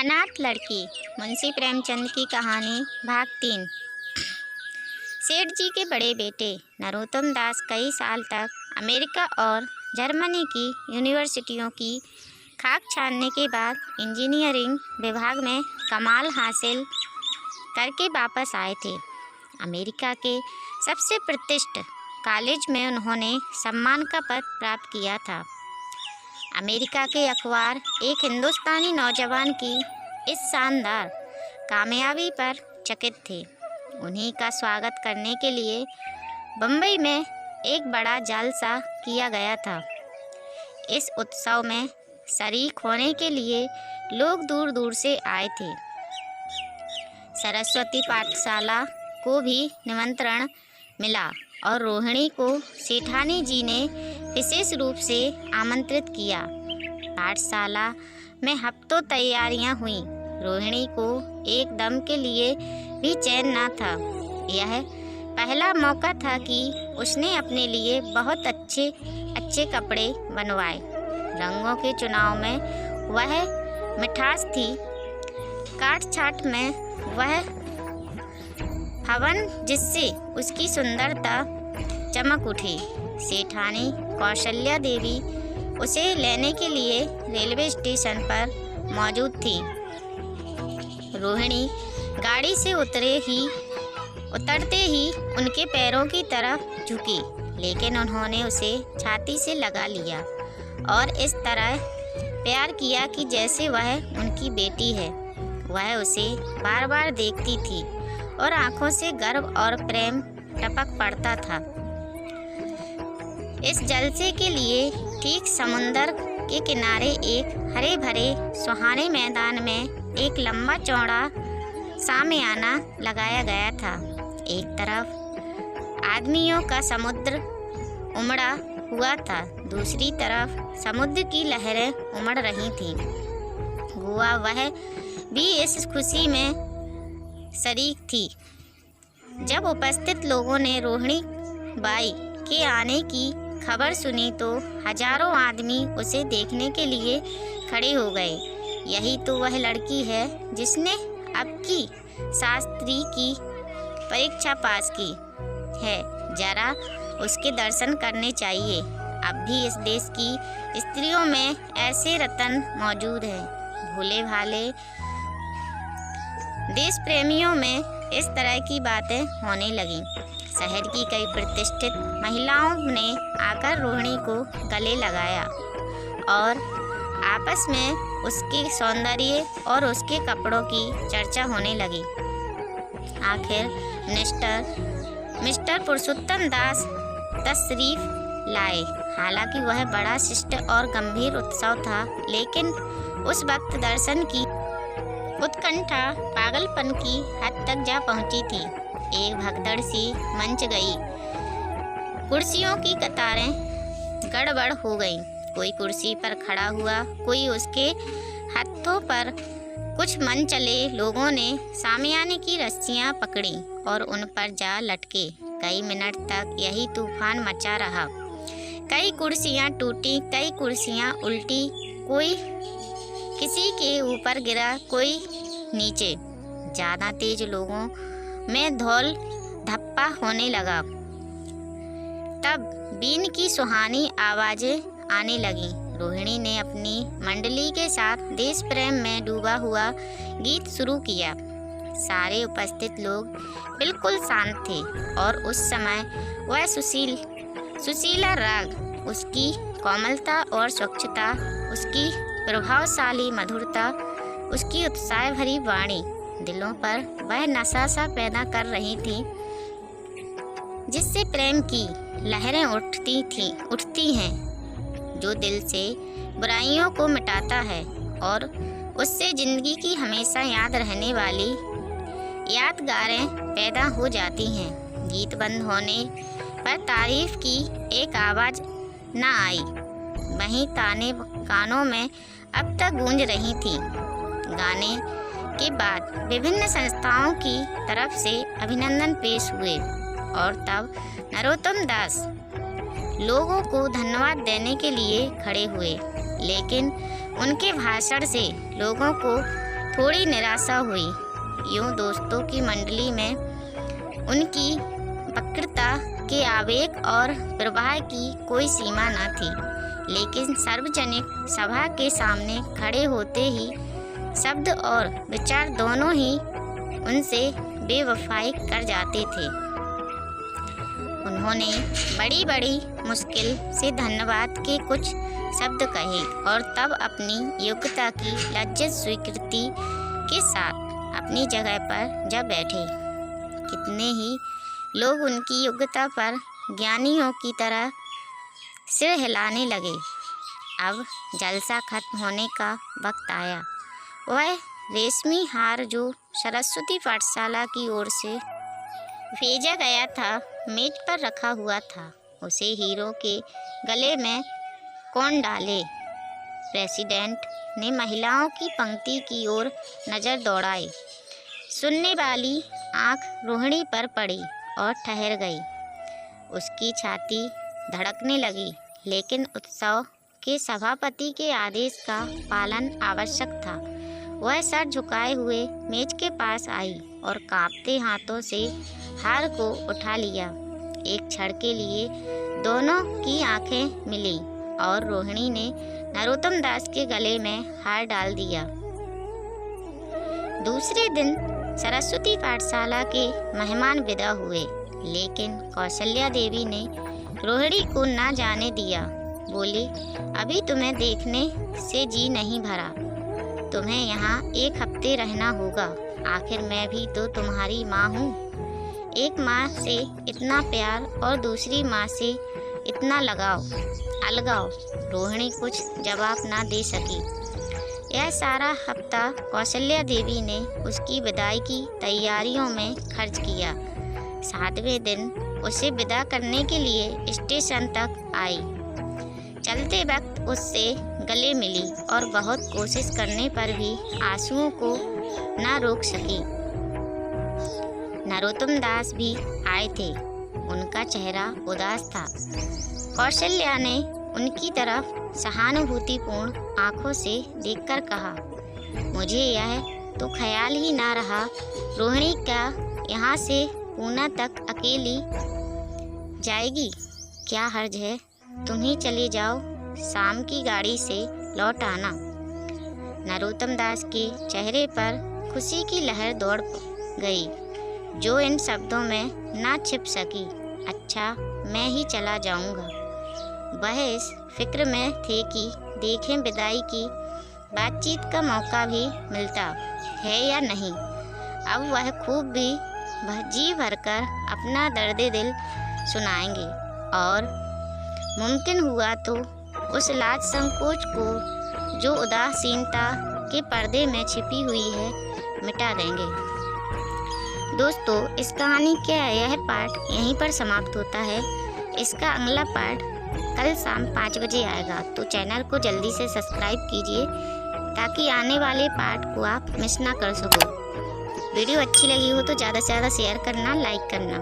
अनाथ लड़की। मुंशी प्रेमचंद की कहानी भाग 3। सेठ जी के बड़े बेटे नरोत्तम दास कई साल तक अमेरिका और जर्मनी की यूनिवर्सिटियों की खाक छानने के बाद इंजीनियरिंग विभाग में कमाल हासिल करके वापस आए थे। अमेरिका के सबसे प्रतिष्ठित कॉलेज में उन्होंने सम्मान का पद प्राप्त किया था। अमेरिका के अखबार एक हिंदुस्तानी नौजवान की इस शानदार कामयाबी पर चकित थे। उन्हीं का स्वागत करने के लिए बम्बई में एक बड़ा जलसा किया गया था। इस उत्सव में शरीक होने के लिए लोग दूर दूर से आए थे। सरस्वती पाठशाला को भी निमंत्रण मिला और रोहिणी को सेठानी जी ने विशेष रूप से आमंत्रित किया। पाठशाला में हफ्तों तैयारियां हुईं। रोहिणी को एक दम के लिए भी चैन न था। यह पहला मौका था कि उसने अपने लिए बहुत अच्छे कपड़े बनवाए। रंगों के चुनाव में वह मिठास थी, काट छाट में वह हवन जिससे उसकी सुंदरता चमक उठी। सेठानी कौशल्या देवी उसे लेने के लिए रेलवे स्टेशन पर मौजूद थी। रोहिणी गाड़ी से उतरते ही उनके पैरों की तरफ झुकी, लेकिन उन्होंने उसे छाती से लगा लिया और इस तरह प्यार किया कि जैसे वह उनकी बेटी है। वह उसे बार बार देखती थी और आंखों से गर्व और प्रेम टपक पड़ता था। इस जलसे के लिए ठीक समुंदर के किनारे एक हरे भरे सुहाने मैदान में एक लंबा चौड़ा सामियाना लगाया गया था। एक तरफ आदमियों का समुद्र उमड़ा हुआ था, दूसरी तरफ समुद्र की लहरें उमड़ रही थीं। गोवा वह भी इस खुशी में शरीक थी। जब उपस्थित लोगों ने रोहिणी बाई के आने की खबर सुनी तो हजारों आदमी उसे देखने के लिए खड़े हो गए। यही तो वह लड़की है जिसने अब की शास्त्री की परीक्षा पास की है। जरा उसके दर्शन करने चाहिए। अब भी इस देश की स्त्रियों में ऐसे रत्न मौजूद हैं। भोले भाले देश प्रेमियों में इस तरह की बातें होने लगीं। शहर की कई प्रतिष्ठित महिलाओं ने आकर रोहिणी को गले लगाया और आपस में उसके सौंदर्य और उसके कपड़ों की चर्चा होने लगी। आखिर मिस्टर पुरुषोत्तम दास तशरीफ लाए। हालांकि वह बड़ा शिष्ट और गंभीर उत्सव था, लेकिन उस वक्त दर्शन की उत्कंठा पागलपन की हद तक जा पहुंची थी। एक भगदड़ सी मंच गई। कुर्सियों की कतारें गड़बड़ हो गईं। कोई कुर्सी पर खड़ा हुआ, कोई उसके हाथों पर। कुछ मन चले लोगों ने सामियाने की रस्सियां पकड़ी और उन पर जा लटके। कई मिनट तक यही तूफान मचा रहा। कई कुर्सियां टूटी, कई कुर्सियां उल्टी, कोई किसी के ऊपर गिरा, कोई नीचे। ज़्यादा तेज लोगों में धौल धप्पा होने लगा। तब बीन की सुहानी आवाज़ें आने लगीं। रोहिणी ने अपनी मंडली के साथ देश प्रेम में डूबा हुआ गीत शुरू किया। सारे उपस्थित लोग बिल्कुल शांत थे और उस समय वह सुशीला राग, उसकी कोमलता और स्वच्छता, उसकी प्रभावशाली मधुरता, उसकी उत्साह भरी वाणी दिलों पर वह नशा सा पैदा कर रही थी जिससे प्रेम की लहरें उठती हैं, जो दिल से बुराइयों को मिटाता है और उससे जिंदगी की हमेशा याद रहने वाली यादगारें पैदा हो जाती हैं। गीत बंद होने पर तारीफ की एक आवाज़ न आई। वहीं ताने कानों में अब तक गूंज रही थी। गाने के बाद विभिन्न संस्थाओं की तरफ से अभिनंदन पेश हुए और तब नरोत्तम दास लोगों को धन्यवाद देने के लिए खड़े हुए, लेकिन उनके भाषण से लोगों को थोड़ी निराशा हुई। यूं दोस्तों की मंडली में उनकी वक्रता के आवेग और प्रवाह की कोई सीमा न थी, लेकिन सार्वजनिक सभा के सामने खड़े होते ही शब्द और विचार दोनों ही उनसे बेवफाई कर जाते थे। उन्होंने बड़ी बड़ी मुश्किल से धन्यवाद के कुछ शब्द कहे और तब अपनी योग्यता की लज्जित स्वीकृति के साथ अपनी जगह पर जा बैठे। कितने ही लोग उनकी योग्यता पर ज्ञानियों की तरह सिर हिलाने लगे। अब जलसा खत्म होने का वक्त आया। वह रेशमी हार जो सरस्वती पाठशाला की ओर से भेजा गया था मेज पर रखा हुआ था, उसे हीरो के गले में कौन डाले। प्रेसिडेंट ने महिलाओं की पंक्ति की ओर नज़र दौड़ाई। सुनने वाली आंख रोहिणी पर पड़ी और ठहर गई। उसकी छाती धड़कने लगी, लेकिन उत्सव के सभापति के आदेश का पालन आवश्यक था। वह सर झुकाए हुए मेज के पास आई और कांपते हाथों से हार को उठा लिया। एक क्षण के लिए दोनों की आंखें मिली और रोहिणी ने नरोत्तम दास के गले में हार डाल दिया। दूसरे दिन सरस्वती पाठशाला के मेहमान विदा हुए, लेकिन कौशल्या देवी ने रोहिणी को ना जाने दिया। बोली, अभी तुम्हें देखने से जी नहीं भरा, तुम्हें यहाँ एक हफ्ते रहना होगा। आखिर मैं भी तो तुम्हारी माँ हूँ। एक माँ से इतना प्यार और दूसरी माँ से इतना अलगाव। रोहिणी कुछ जवाब ना दे सकी। यह सारा हफ्ता कौशल्या देवी ने उसकी विदाई की तैयारियों में खर्च किया। 7वें दिन उसे विदा करने के लिए स्टेशन तक आई। चलते वक्त उससे गले मिली और बहुत कोशिश करने पर भी आंसुओं को ना रोक सकी। नरोत्तम दास भी आए थे। उनका चेहरा उदास था। कौशल्या ने उनकी तरफ सहानुभूतिपूर्ण आंखों से देखकर कहा, मुझे यह तो ख्याल ही ना रहा रोहिणी क्या यहाँ से पूना तक अकेली जाएगी। क्या हर्ज है, तुम ही चले जाओ, शाम की गाड़ी से लौट आना। नरोत्तम दास के चेहरे पर खुशी की लहर दौड़ गई, जो इन शब्दों में ना छिप सकी। अच्छा, मैं ही चला जाऊंगा। वह इस फिक्र में थे कि देखें विदाई की बातचीत का मौका भी मिलता है या नहीं। अब वह खूब भी जी भरकर अपना दर्द दिल सुनाएंगे और मुमकिन हुआ तो उस लाज संकोच को जो उदासीनता के पर्दे में छिपी हुई है मिटा देंगे। दोस्तों, इस कहानी का यह पार्ट यहीं पर समाप्त होता है। इसका अगला पार्ट कल शाम 5 बजे आएगा, तो चैनल को जल्दी से सब्सक्राइब कीजिए ताकि आने वाले पार्ट को आप मिस ना कर सको। वीडियो अच्छी लगी हो तो ज़्यादा से ज़्यादा शेयर करना, लाइक करना।